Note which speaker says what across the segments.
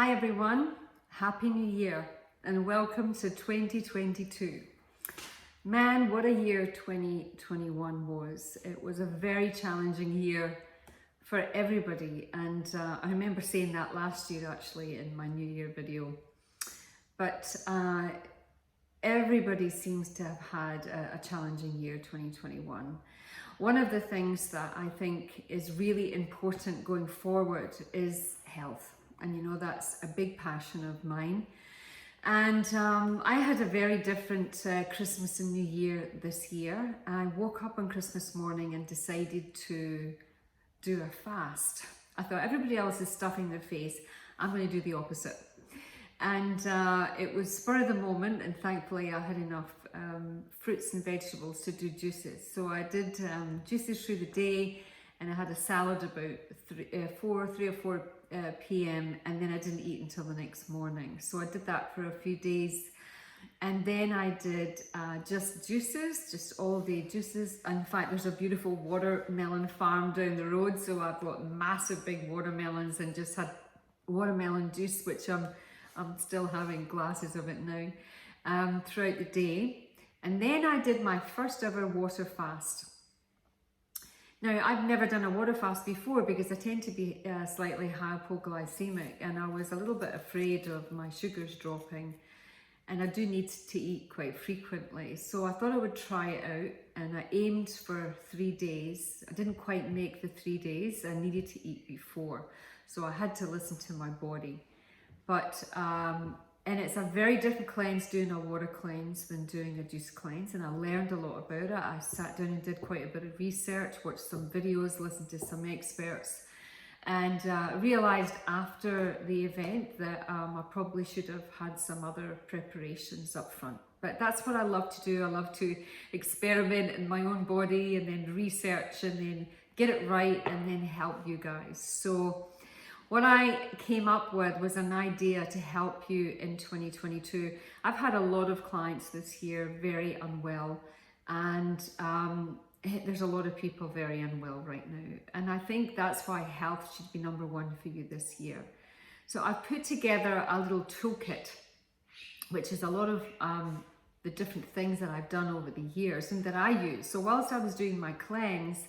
Speaker 1: Hi everyone, Happy New Year and welcome to 2022. Man, what a year 2021 was. It was a very challenging year for everybody, and I remember saying that last year actually in my New Year video. But everybody seems to have had a challenging year 2021. One of the things that I think is really important going forward is health. And you know, that's a big passion of mine. And I had a very different Christmas and New Year this year. I woke up on Christmas morning and decided to do a fast. I thought everybody else is stuffing their face. I'm going to do the opposite. And it was spur of the moment, and thankfully I had enough fruits and vegetables to do juices. So I did juices through the day, and I had a salad about 3 or 4 p.m. and then I didn't eat until the next morning. So I did that for a few days, and then I did just juices, just all day juices. In fact, there's a beautiful watermelon farm down the road, so I bought massive big watermelons and just had watermelon juice, which I'm still having glasses of it now, throughout the day. And then I did my first ever water fast. Now, I've never done a water fast before because I tend to be slightly hypoglycemic, and I was a little bit afraid of my sugars dropping, and I do need to eat quite frequently. So I thought I would try it out, and I aimed for 3 days. I didn't quite make the 3 days. I needed to eat before, so I had to listen to my body. But and it's a very different cleanse doing a water cleanse than doing a juice cleanse, and I learned a lot about it. I sat down and did quite a bit of research, watched some videos, listened to some experts, and realised after the event that I probably should have had some other preparations up front. But that's what I love to do. I love to experiment in my own body and then research and then get it right and then help you guys. So what I came up with was an idea to help you in 2022. I've had a lot of clients this year very unwell, and there's a lot of people very unwell right now. And I think that's why health should be number one for you this year. So I've put together a little toolkit, which is a lot of the different things that I've done over the years and that I use. So whilst I was doing my cleanse,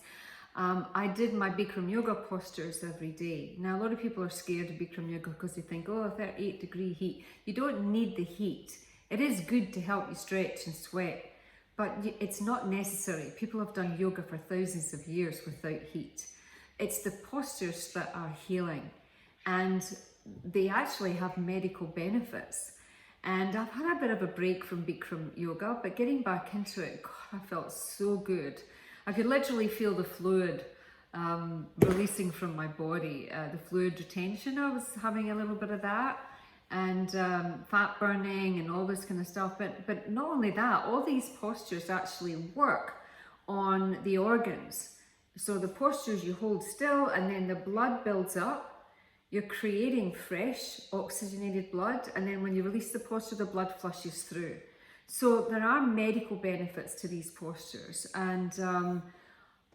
Speaker 1: I did my Bikram yoga postures every day. Now, a lot of people are scared of Bikram yoga because they think, oh, 38-degree heat. You don't need the heat. It is good to help you stretch and sweat, but it's not necessary. People have done yoga for thousands of years without heat. It's the postures that are healing, and they actually have medical benefits. And I've had a bit of a break from Bikram yoga, but getting back into it, God, I felt so good. I could literally feel the fluid releasing from my body, the fluid retention. I was having a little bit of that, and fat burning and all this kind of stuff. But not only that, all these postures actually work on the organs. So the postures, you hold still and then the blood builds up. You're creating fresh oxygenated blood, and then when you release the posture, the blood flushes through. So there are medical benefits to these postures, and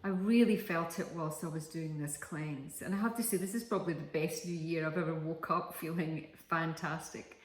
Speaker 1: I really felt it whilst I was doing this cleanse. And I have to say, this is probably the best New Year I've ever woke up feeling fantastic.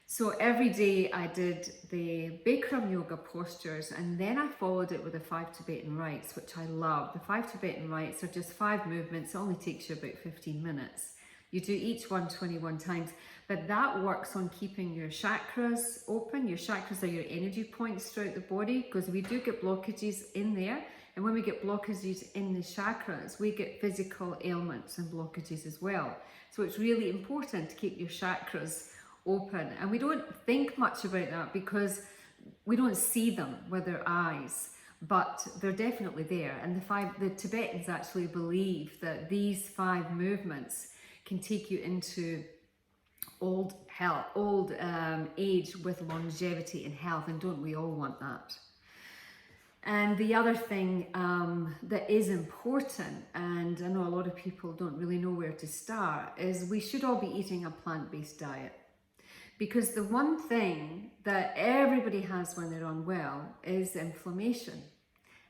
Speaker 1: So every day I did the Bikram yoga postures, and then I followed it with the 5 Tibetan rites, which I love. The 5 Tibetan rites are just 5 movements. It only takes you about 15 minutes. You do each one 21 times, but that works on keeping your chakras open. Your chakras are your energy points throughout the body, because we do get blockages in there. And when we get blockages in the chakras, we get physical ailments and blockages as well. So it's really important to keep your chakras open. And we don't think much about that because we don't see them with our eyes, but they're definitely there. And the Tibetans actually believe that these 5 movements can take you into old age with longevity and health, and don't we all want that? And the other thing that is important, and I know a lot of people don't really know where to start, is we should all be eating a plant-based diet. Because the one thing that everybody has when they're unwell is inflammation.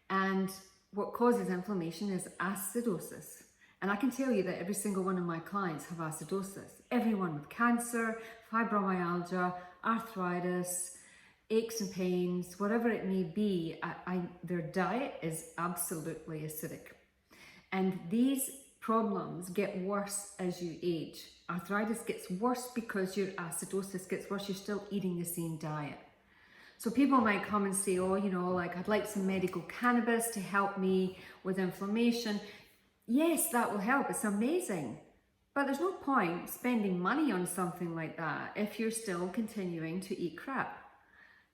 Speaker 1: And what causes inflammation is acidosis. And I can tell you that every single one of my clients have acidosis. Everyone with cancer, fibromyalgia, arthritis, aches and pains, whatever it may be, their diet is absolutely acidic. And these problems get worse as you age. Arthritis gets worse because your acidosis gets worse. You're still eating the same diet. So people might come and say, oh, you know, like I'd like some medical cannabis to help me with inflammation. Yes, that will help. It's amazing. But there's no point spending money on something like that if you're still continuing to eat crap.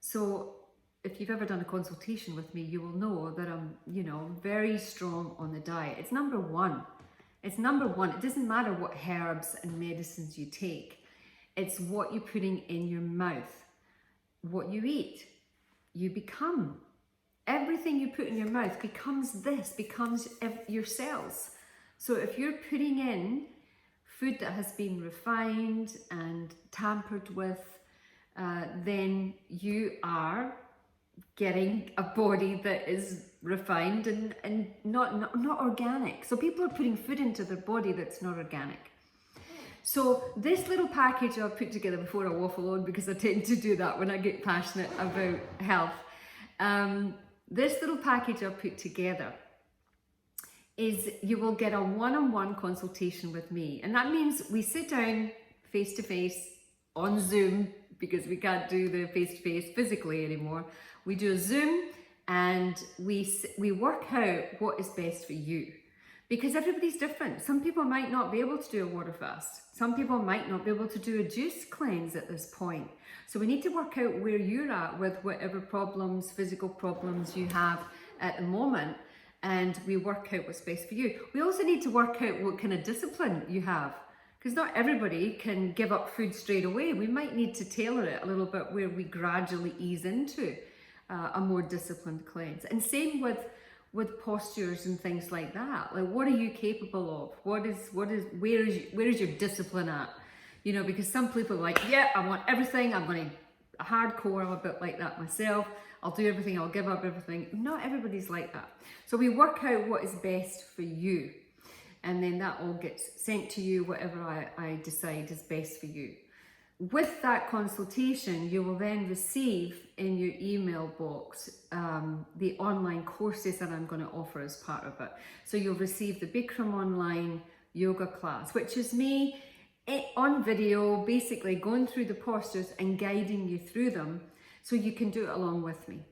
Speaker 1: So if you've ever done a consultation with me, you will know that I'm, you know, very strong on the diet. It's number one. It's number one. It doesn't matter what herbs and medicines you take. It's what you're putting in your mouth. What you eat, you become. Everything you put in your mouth becomes your cells. So if you're putting in food that has been refined and tampered with, then you are getting a body that is refined and not organic. So people are putting food into their body that's not organic. So this little package I've put together before I waffle on, because I tend to do that when I get passionate about health. This little package I've put together is you will get a one-on-one consultation with me. And that means we sit down face-to-face on Zoom, because we can't do the face-to-face physically anymore. We do a Zoom and we work out what is best for you. Because everybody's different. Some people might not be able to do a water fast. Some people might not be able to do a juice cleanse at this point. So we need to work out where you're at with whatever problems, physical problems you have at the moment. And we work out what's best for you. We also need to work out what kind of discipline you have. Because not everybody can give up food straight away. We might need to tailor it a little bit where we gradually ease into a more disciplined cleanse. And same with postures and things like that. Like, what are you capable of? Where is your discipline at? You know, because some people are like, yeah, I want everything. I'm going to hardcore. I'm a bit like that myself. I'll do everything. I'll give up everything. Not everybody's like that. So we work out what is best for you. And then that all gets sent to you, whatever I decide is best for you. With that consultation, you will then receive in your email box the online courses that I'm going to offer as part of it. So you'll receive the Bikram online yoga class, which is me on video, basically going through the postures and guiding you through them so you can do it along with me.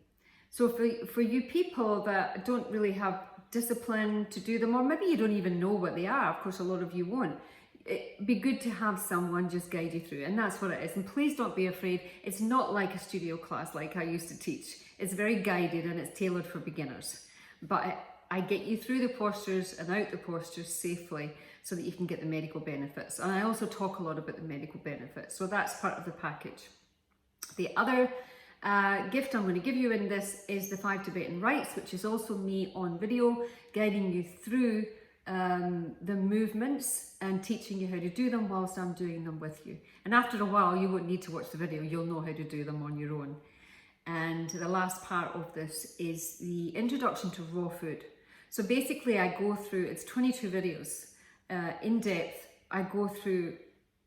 Speaker 1: So for you people that don't really have discipline to do them, or maybe you don't even know what they are, of course a lot of you won't, it'd be good to have someone just guide you through, and that's what it is. And please don't be afraid. It's not like a studio class like I used to teach. It's very guided and it's tailored for beginners, but I get you through the postures and out the postures safely so that you can get the medical benefits. And I also talk a lot about the medical benefits, so that's part of the package. The other gift I'm going to give you in this is the 5 Tibetan rites, which is also me on video guiding you through the movements and teaching you how to do them whilst I'm doing them with you. And after a while you won't need to watch the video, you'll know how to do them on your own. And the last part of this is the introduction to raw food. So basically I go through, it's 22 videos in depth. I go through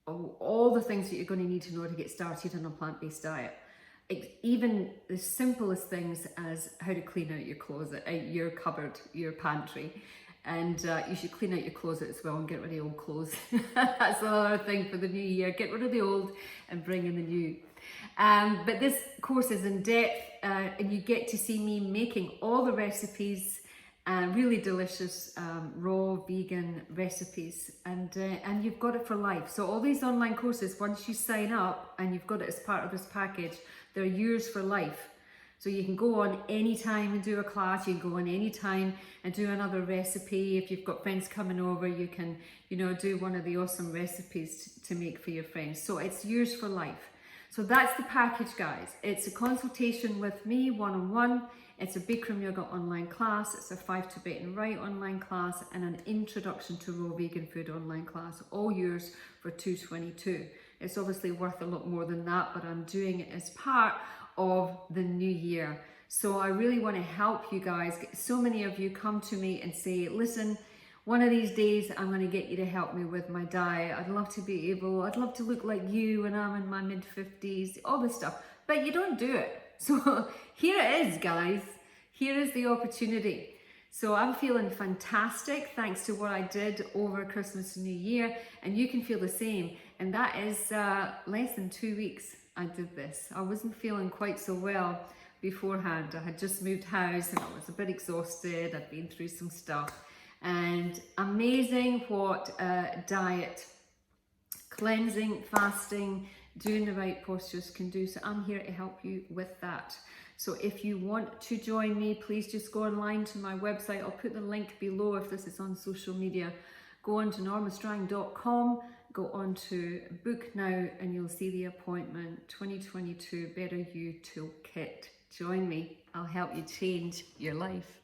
Speaker 1: all the things that you're going to need to know to get started on a plant-based diet. Even the simplest things as how to clean out your closet, your cupboard, your pantry. And you should clean out your closet as well and get rid of old clothes. That's another thing for the new year. Get rid of the old and bring in the new. But this course is in depth and you get to see me making all the recipes, really delicious raw vegan recipes, and you've got it for life. So all these online courses, once you sign up and you've got it as part of this package, they're yours for life. So you can go on anytime and do a class, you can go on anytime and do another recipe. If you've got friends coming over, you can, you know, do one of the awesome recipes to make for your friends. So it's yours for life. So that's the package, guys. It's a consultation with me, one-on-one. It's a Bikram Yoga online class. It's a 5 Tibetan Rite online class and an introduction to raw vegan food online class, all yours for $222. It's obviously worth a lot more than that, but I'm doing it as part of the new year. So I really want to help you guys. So many of you come to me and say, listen, One of these days, I'm going to get you to help me with my diet. I'd love to look like you when I'm in my mid-50s, all this stuff. But you don't do it. So here it is, guys. Here is the opportunity. So I'm feeling fantastic thanks to what I did over Christmas and New Year, and you can feel the same. And that is less than 2 weeks I did this. I wasn't feeling quite so well beforehand. I had just moved house and I was a bit exhausted. I'd been through some stuff. And amazing what diet, cleansing, fasting, doing the right postures can do. So I'm here to help you with that. So if you want to join me, please just go online to my website. I'll put the link below if this is on social media. Go on to normastrang.com, go on to book now, and you'll see the appointment 2022 Better You Toolkit. Join me. I'll help you change your life.